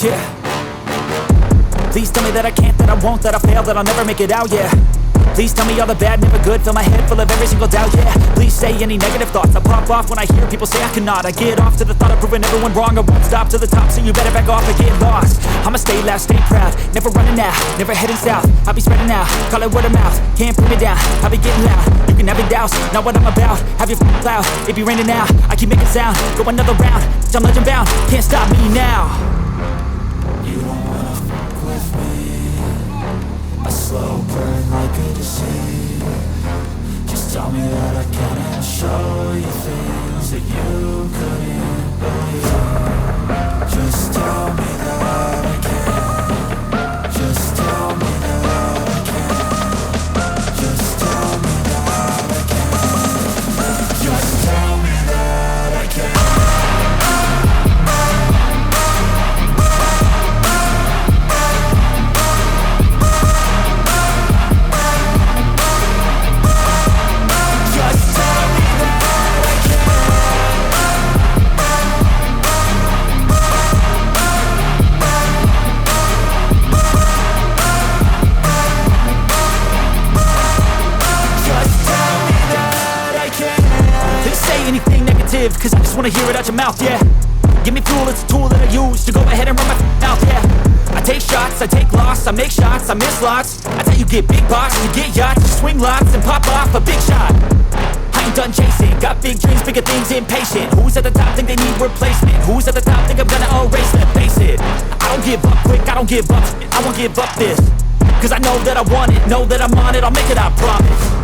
yeah. Please tell me that I can't, that I won't, that I fail, that I'll never make it out, yeah. Please tell me all the bad, never good, fill my head full of every single doubt, yeah. Please say any negative thoughts, I pop off when I hear people say I cannot. I get off to the thought of proving everyone wrong, I won't stop to the top, so you better back off and get lost. I'ma stay loud, stay proud, never running out, never heading south. I'll be spreading out, call it word of mouth, can't put me down, I'll be getting loud. You can have your doubts, not what I'm about, have your cloud, it be raining now. I keep making sound, go another round, I'm legend bound, can't stop me now. You don't wanna fuck with me, a slow burn like a disease. Just tell me that I can and I'll show you things that you couldn't believe. Just tell me that I can. Just tell me that I can. Just tell me that I can. Just tell me that I can. Cause I just wanna hear it out your mouth, yeah. Give me fuel, it's a tool that I use to go ahead and run my mouth, yeah. I take shots, I take loss, I make shots, I miss lots. That's how you get big box, you get yachts, you swing lots and pop off a big shot. I ain't done chasing, got big dreams, bigger things, impatient. Who's at the top think they need replacement? Who's at the top think I'm gonna erase them? Face it, I don't give up quick, I don't give up, I won't give up this. Cause I know that I want it, know that I'm on it, I'll make it, I promise.